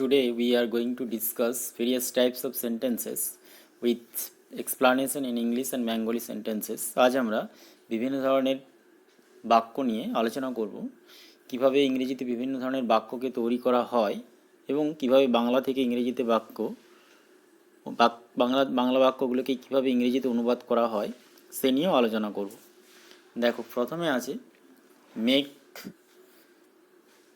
Today we are going to discuss various types of sentences with explanation in English and Bengali sentences. আজ আমরা বিভিন্ন ধরনের বাক্য নিয়ে আলোচনা করব, কিভাবে ইংরেজিতে বিভিন্ন ধরনের বাক্যকে তৈরি করা হয় এবং কিভাবে বাংলা থেকে ইংরেজিতে বাংলা বাক্যগুলোকে কিভাবে ইংরেজিতে অনুবাদ করা হয় সে নিয়েও আলোচনা করব। দেখো, প্রথমে আছে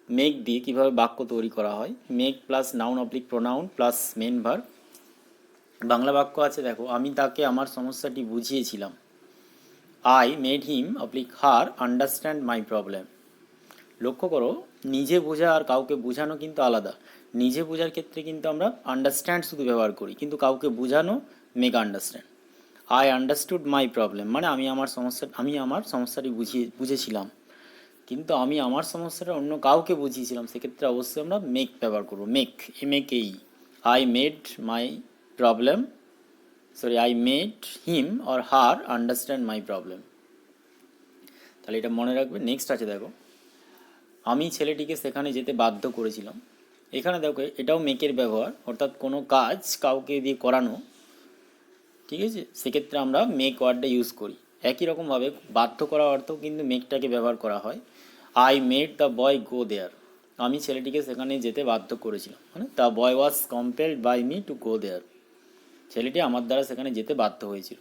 মেক দিয়ে কিভাবে বাক্য তৈরি করা হয়। Make plus noun oblique pronoun plus main verb. Bangla বাক্য আছে, দেখো, আমি তাকে আমার সমস্যাটি বুঝিয়েছিলাম। I made him oblique her understand my problem. লক্ষ্য করো, নিজে বোঝা আর কাউকে বোঝানো কিন্তু আলাদা। নিজে বোঝার ক্ষেত্রে কিন্তু আমরা আন্ডারস্ট্যান্ড শুধু ব্যবহার করি, কিন্তু কাউকে বোঝানো make understand. I understood my problem মানে আমি আমার সমস্যাটি বুঝেছিলাম, কিন্তু আমি আমার সমস্যাটা অন্য কাউকে বুঝিয়েছিলাম, সেক্ষেত্রে অবশ্যই আমরা মেক ব্যবহার করবো। MAKE। I made I made him or her understand my problem. তাহলে এটা মনে রাখবে। নেক্সট আছে, দেখো, আমি ছেলেটিকে সেখানে যেতে বাধ্য করেছিলাম। এখানে দেখো, এটাও মেকের ব্যবহার, অর্থাৎ কোনো কাজ কাউকে দিয়ে করানো, ঠিক আছে, সেক্ষেত্রে আমরা মেক ওয়ার্ডটা ইউজ করি। একই রকমভাবে বাধ্য করা অর্থও কিন্তু মেকটাকে ব্যবহার করা হয়। I made the boy go there. আমি ছেলেটিকে সেখানে যেতে বাধ্য করেছিলাম, মানে the boy was compelled by me to go there. ছেলেটি আমার দ্বারা সেখানে যেতে বাধ্য হয়েছিল।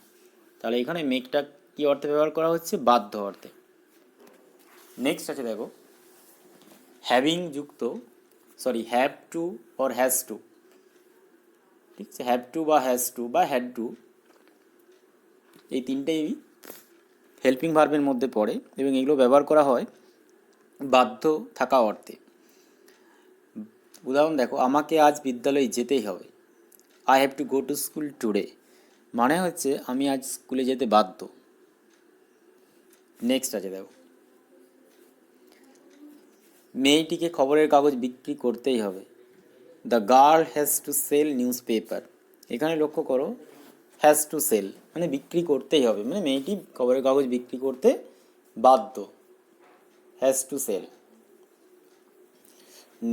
তাহলে এখানে মেকটা কী অর্থে ব্যবহার করা হচ্ছে? বাধ্য অর্থে। নেক্সট আছে, দেখো, have to or has to. ঠিক আছে, হ্যাভ টু বা হ্যাজ টু বা হ্যাড টু, এই তিনটেই হেল্পিং ভার্বের মধ্যে পড়ে এবং এগুলো ব্যবহার করা হয় বাধ্য থাকা অর্থে। উদাহরণ দেখো, আমাকে আজ বিদ্যালয়ে যেতেই হবে। I have to go to school today মানে হচ্ছে আমি আজ স্কুলে যেতে বাধ্য। নেক্সট আছে, দেখো, মেয়েটিকে খবরের কাগজ বিক্রি করতেই হবে। The girl has to sell newspaper. এখানে লক্ষ্য করো, হ্যাজ টু সেল মানে বিক্রি করতেই হবে, মানে মেয়েটি খবরের কাগজ বিক্রি করতে বাধ্য। Has to sell.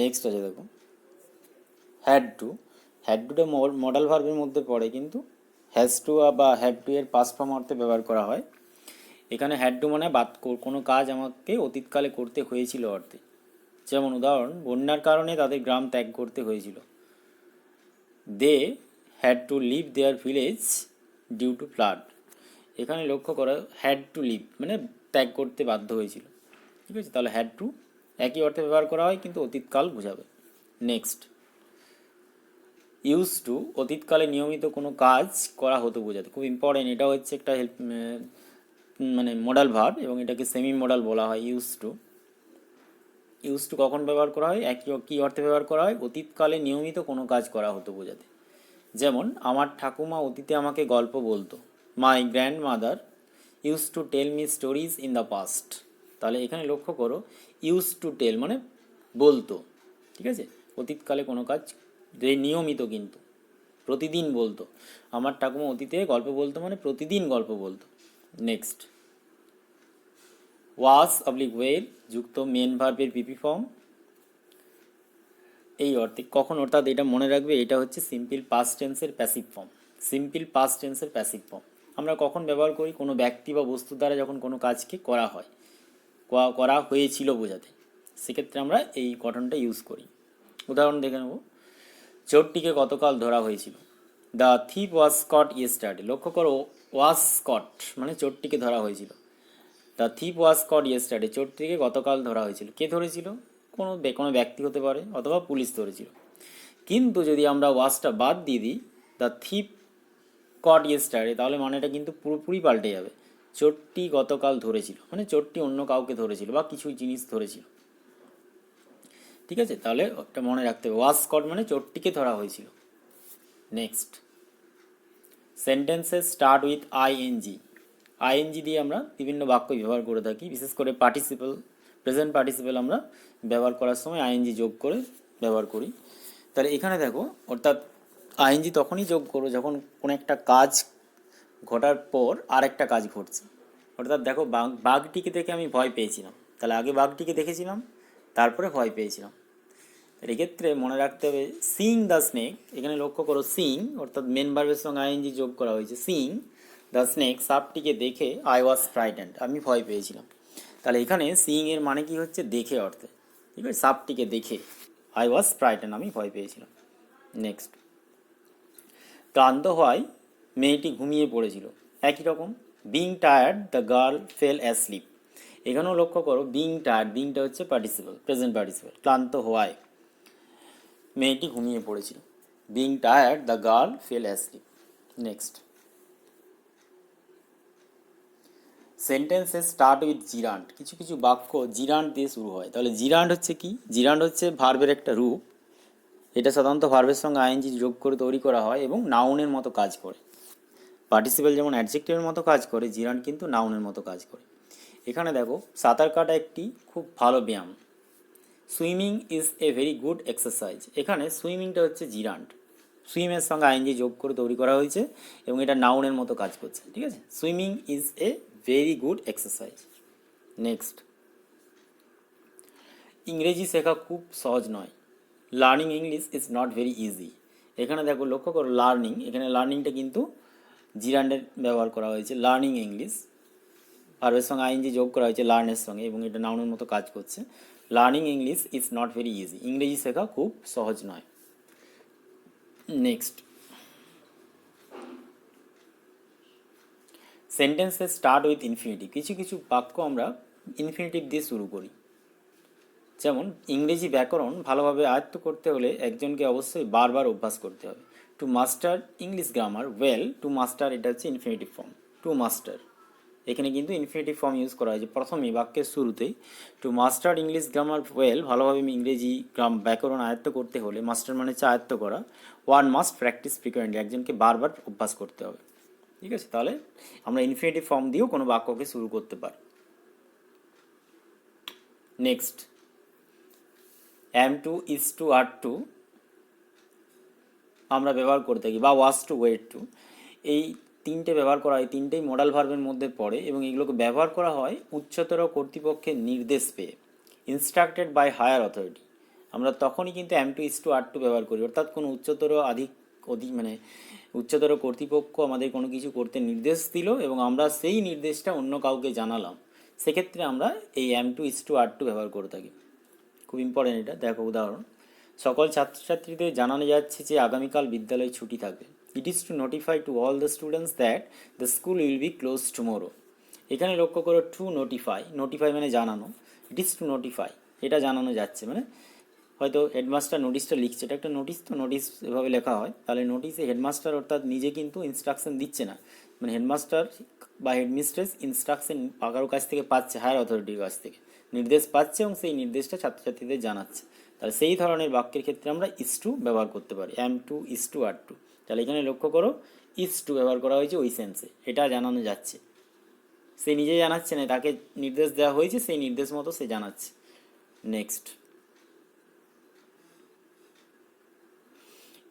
নেক্সট আছে, দেখো, হ্যাড টুটা মডাল ভার্বের মধ্যে পড়ে, কিন্তু হ্যাজ টু বা হ্যাভ টু এর পাস্ট ফর্ম অর্থে ব্যবহার করা হয়। এখানে হ্যাড টু মানে কোনো কাজ আমাকে অতীতকালে করতে হয়েছিল অর্থে। যেমন উদাহরণ, বন্যার কারণে তাদের গ্রাম ত্যাগ করতে হয়েছিল। They had to leave their village due to flood. এখানে লক্ষ্য করো, হ্যাড টু লিভ মানে ত্যাগ করতে বাধ্য হয়েছিল। ঠিক আছে, তাহলে হ্যাড টু একই অর্থে ব্যবহার করা হয়, কিন্তু অতীতকাল বোঝাবে। নেক্সট, ইউজ টু অতীতকালে নিয়মিত কোনো কাজ করা হতো বোঝাতে। খুব ইম্পর্টেন্ট, এটা হচ্ছে একটা মানে মডাল ভার্ব এবং এটাকে সেমি মডাল বলা হয়। ইউজ টু কখন ব্যবহার করা হয়? কী অর্থে ব্যবহার করা হয়? অতীতকালে নিয়মিত কোনো কাজ করা হতো বোঝাতে। যেমন, আমার ঠাকুমা অতীতে আমাকে গল্প বলতো। My grandmother use to tell me stories in the past. তাহলে এখানে লক্ষ্য করো, ইউজ টু টেল মানে বলতো। ঠিক আছে, অতীতকালে কোনো কাজ নিয়মিত, কিন্তু প্রতিদিন বলতো। আমার ঠাকুমা অতীতে গল্প বলতো মানে প্রতিদিন গল্প বলতো। নেক্সট, ওয়াজ অবলিক ওয়ের যুক্ত মেন ভার্বের পিপি ফর্ম এই অর্থে কখন, অর্থাৎ এটা মনে রাখবে, এটা হচ্ছে সিম্পল পাস্ট টেন্সের প্যাসিভ ফর্ম। সিম্পল পাস্ট টেন্সের প্যাসিভ ফর্ম আমরা কখন ব্যবহার করি? কোনো ব্যক্তি বা বস্তু দ্বারা যখন কোনো কাজকে করা হয়, করা হয়েছিল বোঝাতে, সেক্ষেত্রে আমরা এই গঠনটা ইউজ করি। উদাহরণ দেখে নেব, চোরটিকে গতকাল ধরা হয়েছিল। The thief was caught yesterday. লক্ষ্য করো, ওয়াজ কট মানে চোরটিকে ধরা হয়েছিল। The thief was caught yesterday, চোরটিকে গতকাল ধরা হয়েছিল। কে ধরেছিল? কোনো ব্যক্তি হতে পারে, অথবা পুলিশ ধরেছিল। কিন্তু যদি আমরা ওয়াজটা বাদ দিয়ে দিই, দ্য থিপ কট ইয়েস্টারডে, তাহলে মানেটা কিন্তু পুরোপুরি পাল্টে যাবে। চোরটি গতকাল ধরেছিল মানে চোরটি অন্য কাউকে ধরেছিল বা কিছু জিনিস ধরেছিল। ঠিক আছে, তাহলে একটা মনে রাখতে হবে, ওয়াজ কট মানে চোরটিকে ধরা হয়েছিল। Next, sentences start with ING দিয়ে আমরা বিভিন্ন বাক্য ব্যবহার করে থাকি, বিশেষ করে প্রেজেন্ট পার্টিসিপেল আমরা ব্যবহার করার সময় আইএনজি যোগ করে ব্যবহার করি। তাহলে এখানে দেখো, অর্থাৎ আইএনজি তখনই যোগ করো যখন কোনো একটা কাজ ঘটার পর আর একটা কাজ ঘটছে। অর্থাৎ দেখো, বাঘটিকে দেখে আমি ভয় পেয়েছিলাম, তাহলে আগে বাঘটিকে দেখেছিলাম, তারপরে ভয় পেয়েছিলাম। এক্ষেত্রে মনে রাখতে হবে সিইং দ্য স্নেক, এখানে লক্ষ্য করো সিইং অর্থাৎ মেন ভার্বের সঙ্গে আইএনজি যোগ করা হয়েছে। সিইং দ্য স্নেক, সাপটিকে দেখে আই ওয়াজ ফ্রাইটেন্ড, আমি ভয় পেয়েছিলাম। তাহলে এখানে সিইং এর মানে কি হচ্ছে দেখে অর্থে, ঠিক আছে, সাপটিকে দেখে আই ওয়াজ ফ্রাইটেন্ড, আমি ভয় পেয়েছিলাম। নেক্সট, ক্লান্ত হওয়ায় মেয়েটি ঘুমিয়ে পড়েছিল, একই রকম। Being tired the girl fail asleep, এখানেও লক্ষ্য করো বিং টায়ার্ড, বিংটা হচ্ছে পার্টিসিপল, প্রেজেন্ট পার্টিসিপল। ক্লান্ত হওয়ায় মেয়েটি ঘুমিয়ে পড়েছিল, being tired the girl fail asleep. Next, sentences start with জিরান্ড, কিছু কিছু বাক্য জিরান্ড দিয়ে শুরু হয়। তাহলে জিরান্ড হচ্ছে কি? জিরান্ড হচ্ছে ভার্বের একটা রূপ, এটা সাধারণত ভার্বের সঙ্গে আইএনজি যোগ করে তৈরি করা হয় এবং নাউনের মতো কাজ করে। পার্টিসিপেল যেমন অ্যাডজেক্টিভের মতো কাজ করে, জিরান্ড কিন্তু নাউনের মতো কাজ করে। এখানে দেখো সাঁতার কাটা একটি খুব ভালো ব্যায়াম, swimming is a very good exercise, এখানে সুইমিংটা হচ্ছে জিরান্ড, সুইমের সঙ্গে আইএনজি যোগ করে তৈরি করা হয়েছে এবং এটা নাউনের মতো কাজ করছে, ঠিক আছে। Swimming is a very good exercise. Next, ইংরেজি শেখা খুব সহজ নয়, learning English is not very easy, এখানে দেখো লক্ষ্য করো লার্নিং, এখানে লার্নিংটা কিন্তু জিরান্ডের ব্যবহার করা হয়েছে, লার্নিং ইংলিশ ভার্বের সঙ্গে আইএনজি যোগ করা হয়েছে লার্নের সঙ্গে এবং এটা নাউনের মতো কাজ করছে। Learning English is not very easy, ইংরেজি শেখা খুব সহজ নয়। নেক্সট, সেন্টেন্সে স্টার্ট উইথ ইনফিনিটিভ, কিছু কিছু বাক্য আমরা ইনফিনিটিভ দিয়ে শুরু করি। যেমন ইংরেজি ব্যাকরণ ভালোভাবে আয়ত্ত করতে হলে একজনকে অবশ্যই বারবার অভ্যাস করতে হবে। Two master English grammar well, two master এটা হচ্ছে ইনফিনিটিভ ফর্ম, টু মাস্টার এখানে কিন্তু ইনফিনিটিভ ফর্ম ইউজ করা হয়েছে প্রথমেই বাক্যের শুরুতেই। Two master English grammar well, ভালোভাবে ইংরেজি ব্যাকরণ আয়ত্ত করতে হলে, মাস্টার মানে হচ্ছে আয়ত্ত করা, ওয়ান মাস্ট প্র্যাকটিস ফ্রিকোয়েন্টলি, একজনকে বারবার অভ্যাস করতে হবে, ঠিক আছে। তাহলে আমরা ইনফিনিটিভ ফর্ম দিয়েও কোনো বাক্যকে শুরু করতে পারি। Next, am to, is to, are to আমরা ব্যবহার করে থাকি, বা ওয়াজ টু, ওয়েট টু, এই তিনটে ব্যবহার করা হয়, তিনটেই মডাল ভার্বের মধ্যে পড়ে এবং এগুলোকে ব্যবহার করা হয় উচ্চতর কর্তৃপক্ষের নির্দেশ পেয়ে, ইনস্ট্রাক্টেড বাই হায়ার অথরিটি। আমরা তখনই কিন্তু am to, is to, are to ব্যবহার করি, অর্থাৎ কোনো উচ্চতর মানে উচ্চতর কর্তৃপক্ষ আমাদের কোনো কিছু করতে নির্দেশ দিল এবং আমরা সেই নির্দেশটা অন্য কাউকে জানালাম, সেক্ষেত্রে আমরা এই am to, is to, are to ব্যবহার করে থাকি। খুব ইম্পর্টেন্ট এটা, দেখো উদাহরণ, সকল ছাত্রছাত্রীদের জানানো যাচ্ছে যে আগামীকাল বিদ্যালয় ছুটি থাকবে। It is to notify to all the students that the school will be close tomorrow, এখানে লক্ষ্য করো টু নোটিফাই, নোটিফাই মানে জানানো, ইট ইজ টু নোটিফাই এটা জানানো যাচ্ছে, মানে হয়তো হেডমাস্টার নোটিশটা লিখছে, এটা একটা নোটিশ, তো নোটিশ এভাবে লেখা হয়, তাহলে নোটিশে হেডমাস্টার অর্থাৎ নিজে কিন্তু ইনস্ট্রাকশন দিচ্ছে না, মানে হেডমাস্টার বা হেডমিস্ট্রেস ইনস্ট্রাকশন কারোর কাছ থেকে পাচ্ছে, হায়ার অথরিটির কাছ থেকে নির্দেশ পাচ্ছে এবং সেই নির্দেশটা ছাত্রছাত্রীদের জানাচ্ছে। তাহলে সেই ধরনের বাক্যের ক্ষেত্রে আমরা ইস টু ব্যবহার করতে পারি, অ্যাম two, is to, are two. তাহলে এখানে লক্ষ্য করো ইস টু ব্যবহার করা হয়েছে ওই সেন্সে, এটা জানানো যাচ্ছে, সে নিজে জানাচ্ছে না, তাকে নির্দেশ দেওয়া হয়েছে, সেই নির্দেশ মতো সে জানাচ্ছে। নেক্সট,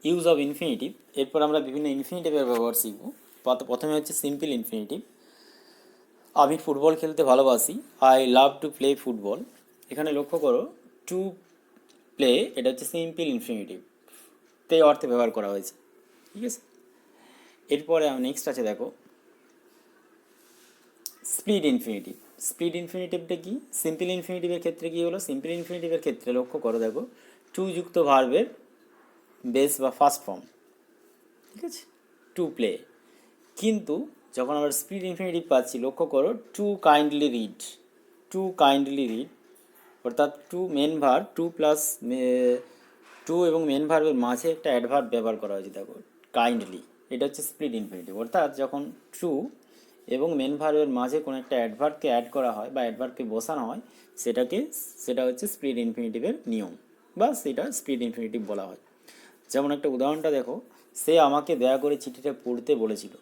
ইউজ অফ ইনফিনিটিভ, এরপর আমরা বিভিন্ন ইনফিনিটিভের ব্যবহার শিখব। প্রথমে হচ্ছে সিম্পল ইনফিনিটিভ, আমি ফুটবল খেলতে ভালোবাসি, I love to play football, এখানে লক্ষ্য করো টু প্লে এটা হচ্ছে সিম্পল ইনফিনিটিভ, তে অর্থে ব্যবহার করা হয়েছে, ঠিক আছে। এরপরে নেক্সট আছে দেখো স্প্লিট ইনফিনিটিভ, স্প্লিট ইনফিনিটিভটা কি? সিম্পল ইনফিনিটিভের ক্ষেত্রে কি হলো, সিম্পল ইনফিনিটিভের ক্ষেত্রে লক্ষ্য করো দেখো টু যুক্ত ভার্বের বেস বা ফার্স্ট ফর্ম, ঠিক আছে, টু প্লে, কিন্তু যখন আমরা স্প্লিট ইনফিনিটিভ পাচ্ছি লক্ষ্য করো to kindly read, to kindly read অর্থাৎ to main verb, to plus to এবং মেন ভার্বের মাঝে একটা অ্যাডভার্ব ব্যবহার করা হয়েছে দেখো কাইন্ডলি, এটা হচ্ছে স্প্লিট ইনফিনিটিভ, অর্থাৎ যখন টু এবং মেন ভার্বের মাঝে কোনো একটা অ্যাডভার্বকে অ্যাড করা হয় বা অ্যাডভার্বকে বসানো হয়, সেটা হচ্ছে স্প্লিট ইনফিনিটিভের নিয়ম বা সেটা স্প্লিট ইনফিনিটিভ বলা হয়। যেমন একটা উদাহরণটা দেখো, সে আমাকে দয়া করে চিঠিটা পড়তে বলেছিল,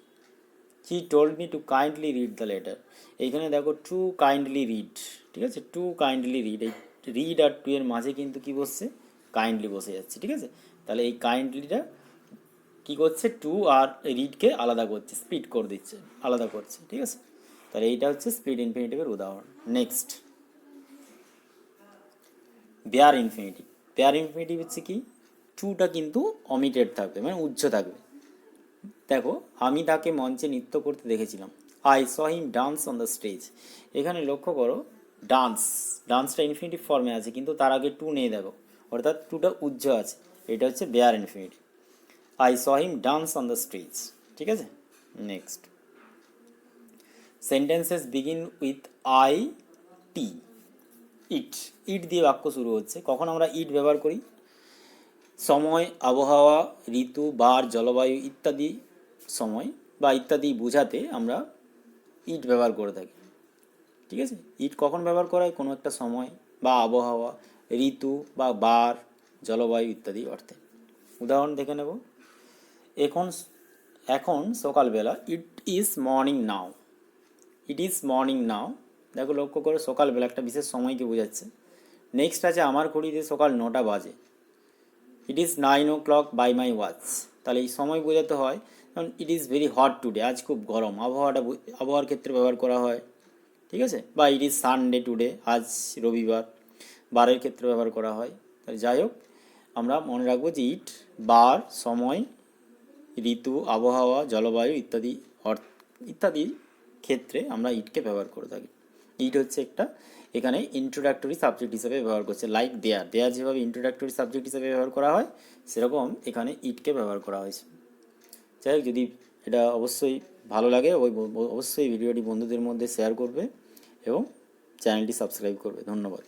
he told me two kindly read the letter, এইখানে দেখো টু কাইন্ডলি রিড, ঠিক আছে, টু কাইন্ডলি রিড, এই রিড আর টু এর মাঝে কিন্তু কি বসছে, কাইন্ডলি বসে যাচ্ছে, ঠিক আছে। তাহলে এই কাইন্ডলিটা কি করছে, টু আর রিডকে আলাদা করছে, স্প্লিট করে দিচ্ছে, আলাদা করছে, ঠিক আছে। তাহলে এইটা হচ্ছে স্প্লিট ইনফিনিটিভের উদাহরণ। নেক্সট, বেয়ার ইনফিনিটিভ, দেয়ার ইনফিনিটিভ হচ্ছে কি, টুটা কিন্তু অমিটেড থাকবে, মানে উজ্জ্ব থাকবে। দেখো, আমি তাকে মঞ্চে নৃত্য করতে দেখেছিলাম। I saw him dance on the stage. এখানে লক্ষ্য করো, ডান্স, ডান্সটা ইনফিনিটিভ ফর্মে আছে, কিন্তু তার আগে টু নেই, দেখো, অর্থাৎ টুটা উজ্জ্ব আছে। এটা হচ্ছে bare infinitive. I saw him dance on the stage. ঠিক আছে, next sentences begin with I T. It, it দিয়ে বাক্য শুরু হচ্ছে। কখন আমরা ইট ব্যবহার করি? সময়, আবহাওয়া, ঋতু, বার, জলবায়ু ইত্যাদি সময় বা ইত্যাদি বোঝাতে আমরা ইট ব্যবহার করে থাকি। ঠিক আছে, ইট কখন ব্যবহার করা হয়? কোনো একটা সময় বা আবহাওয়া, ঋতু বা বার, জলবায়ু ইত্যাদি অর্থে। উদাহরণ দেখে নেব। এখন এখন সকালবেলা। It is morning now. It is morning now. দেখো, লক্ষ্য করে, সকালবেলা একটা বিশেষ সময়কে বোঝাচ্ছে। নেক্সট আছে, আমার ঘড়িতে সকাল 9টা বাজে। It is 9 o'clock by my watch. তাহলে এই সময় বোঝাতে হয়, কারণ it is very hot today, আজ খুব গরম। আবহাওয়ার ক্ষেত্রে ব্যবহার করা হয়। ঠিক আছে, বা ইট ইজ সানডে টুডে, আজ রবিবার, বারের ক্ষেত্রে ব্যবহার করা হয়। তাহলে যাই হোক, আমরা মনে রাখবো যে ইট বার, সময়, ঋতু, আবহাওয়া, জলবায়ু ইত্যাদি ইত্যাদি ক্ষেত্রে আমরা ইটকে ব্যবহার করে থাকি। ইট হচ্ছে একটা এখানে ইন্ট্রোডাক্টরি সাবজেক্ট হিসেবে ব্যবহার করছে। লাইক দেয়ার, দেয়ার যেভাবে ইন্ট্রোডাক্টরি সাবজেক্ট হিসেবে ব্যবহার করা হয়, সেরকম এখানে ইটকে ব্যবহার করা হয়েছে। যাই হোক, যদি এটা অবশ্যই ভালো লাগে, অবশ্যই ভিডিওটি বন্ধুদের মধ্যে শেয়ার করবে এবং চ্যানেলটি সাবস্ক্রাইব করবে। ধন্যবাদ।